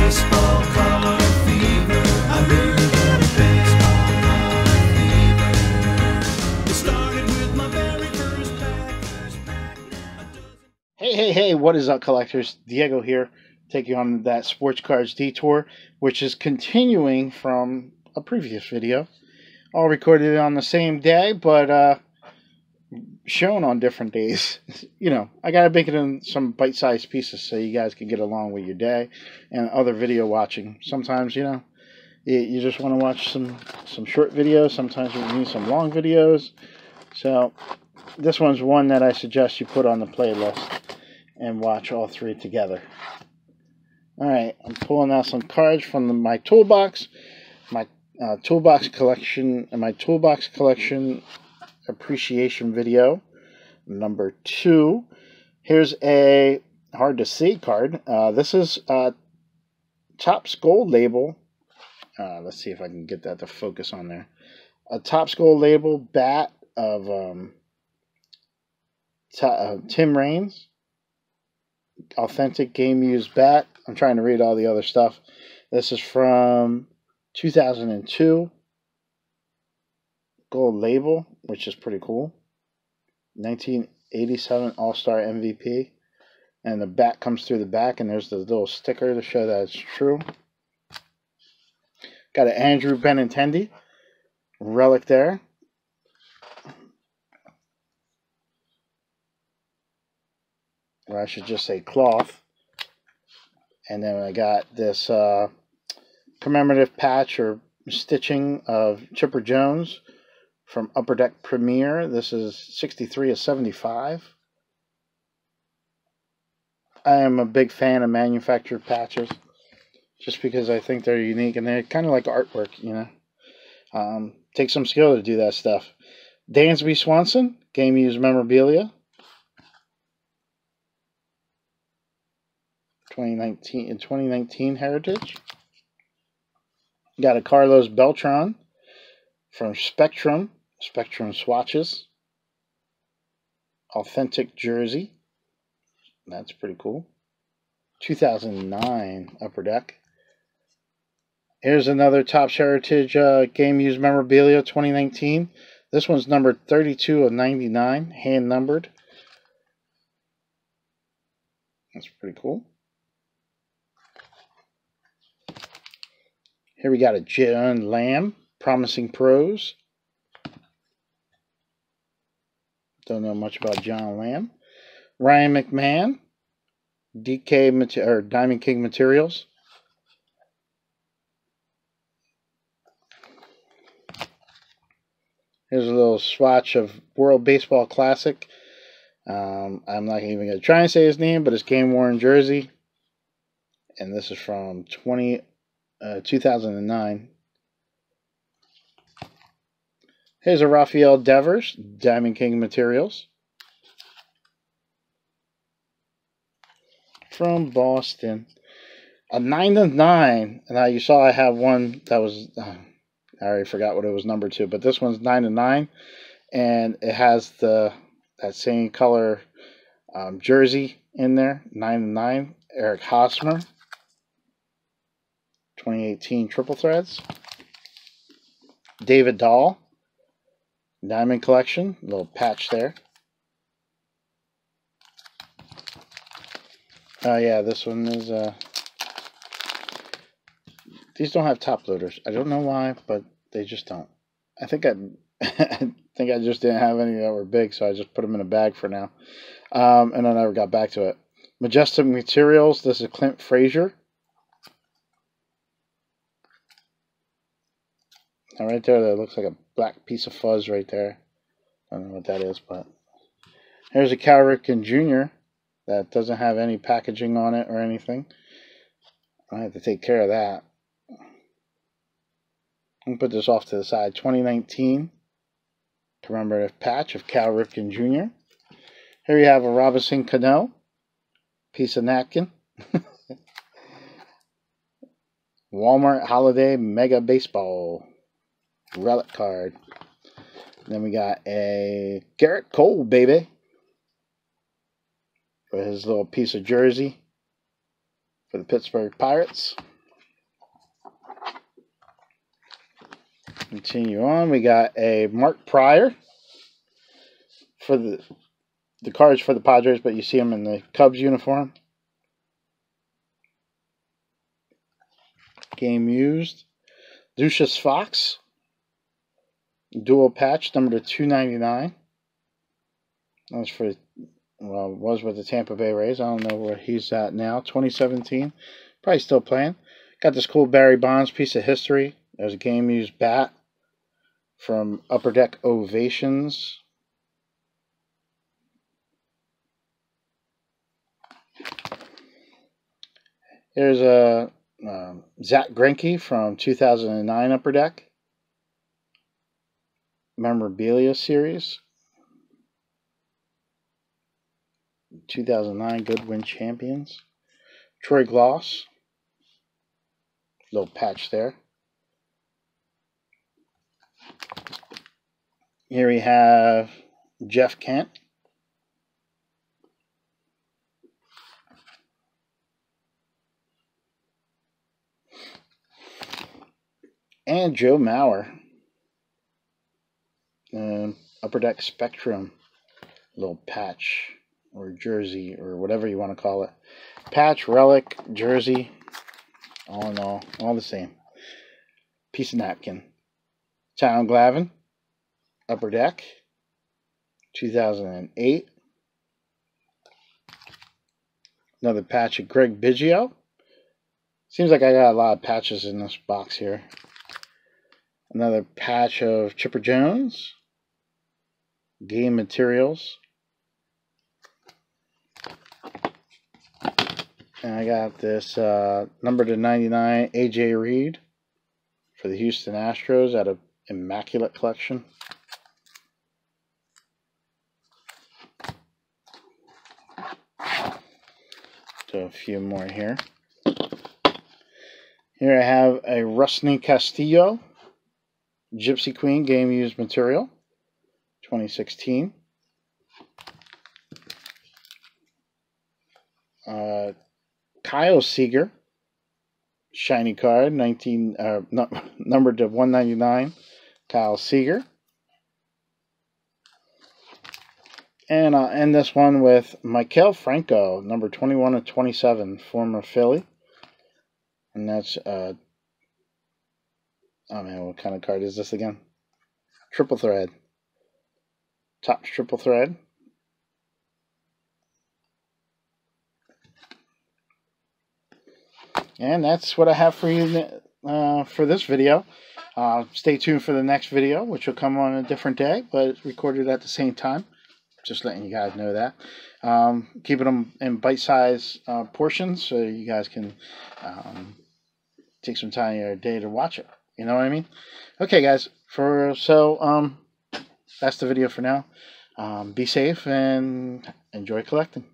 baseball color fever. I really got baseball color fever. It started with my very first pack. Hey, what is up, collectors? Diego here, taking on that Sports Cards Detour, which is continuing from a previous video. All recorded on the same day, but shown on different days. You know, I gotta make it in some bite-sized pieces so you guys can get along with your day and other video watching. Sometimes, you know, you just want to watch some short videos. Sometimes you need some long videos. So this one's one that I suggest you put on the playlist and watch all three together. Alright, I'm pulling out some cards from my toolbox. My toolbox collection appreciation video number 2. Here's a hard to see card. This is Topps Gold Label. Let's see if I can get that to focus on there. A Topps Gold Label bat of Tim Raines. Authentic game used bat. I'm trying to read all the other stuff. This is from 2002. Gold Label, which is pretty cool. 1987 All-Star MVP. And the bat comes through the back, and there's the little sticker to show that it's true. Got an Andrew Benintendi relic there. Or I should just say cloth. And then I got this commemorative patch or stitching of Chipper Jones from Upper Deck Premier. This is 63 of 75. I am a big fan of manufactured patches just because I think they're unique and they're kind of like artwork, you know. Takes some skill to do that stuff. Dansby Swanson, game used memorabilia. 2019 Heritage. Got a Carlos Beltran from Spectrum swatches. Authentic jersey. That's pretty cool. 2009 Upper Deck. Here's another Topps Heritage game used memorabilia 2019. This one's numbered 32 of 99, hand numbered. That's pretty cool. Here we got a John Lamb, Promising Pros. Don't know much about John Lamb. Ryan McMahon, Diamond King Materials. Here's a little swatch of World Baseball Classic. I'm not even going to try and say his name, but it's game worn jersey. And this is from 2009. Here's a Rafael Devers, Diamond King Materials. From Boston. A 9 of 9. Now you saw I have one that was, I already forgot what it was numbered to, but this one's 9 of 9. And it has that same color jersey in there. 9 of 9. Eric Hosmer. 2018 Triple Threads. David Dahl. Diamond Collection. Little patch there. Oh yeah, this one is these don't have top loaders. I don't know why, but they just don't. I think I just didn't have any that were big, so I just put them in a bag for now. And I never got back to it. Majestic Materials. This is Clint Frazier. Now right there, that looks like a black piece of fuzz right there. I don't know what that is, but here's a Cal Ripken Jr. that doesn't have any packaging on it or anything. I have to take care of that. I'll put this off to the side. 2019 commemorative patch of Cal Ripken Jr. Here you have a Robinson Cano piece of napkin. Walmart Holiday Mega Baseball relic card. Then we got a Garrett Cole, baby, for his little piece of jersey for the Pittsburgh Pirates. Continue on. We got a Mark Pryor for the cards for the Padres, but you see him in the Cubs uniform. Game used. Lucius Fox. Dual patch, number 299. That was for, well, was with the Tampa Bay Rays. I don't know where he's at now. 2017. Probably still playing. Got this cool Barry Bonds piece of history. There's a game used bat from Upper Deck Ovations. Here's a Zach Greinke from 2009 Upper Deck Memorabilia Series. 2009 Goodwin Champions. Troy Gloss. Little patch there. Here we have Jeff Kent. And Joe Mauer. Upper Deck Spectrum. Little patch or jersey or whatever you want to call it. Patch, relic, jersey. All in all the same. Piece of napkin. Tyler Glavine. Upper Deck. 2008. Another patch of Greg Biggio. Seems like I got a lot of patches in this box here. Another patch of Chipper Jones. Game Materials. And I got this number to 99 AJ Reed for the Houston Astros out of Immaculate Collection. So a few more here. Here I have a Rusney Castillo Gypsy Queen Game Used Material, 2016. Kyle Seager, shiny card, numbered to 199. Kyle Seager. And I'll end this one with Maikel Franco, number 21 of 27, former Philly. And that's, oh man, what kind of card is this again? Triple thread. Topps triple thread. And that's what I have for you for this video. Stay tuned for the next video, which will come on a different day, but it's recorded at the same time. Just letting you guys know that. Keeping them in bite-sized portions so you guys can take some time in your day to watch it. You know what I mean? Okay, guys. That's the video for now. Be safe and enjoy collecting.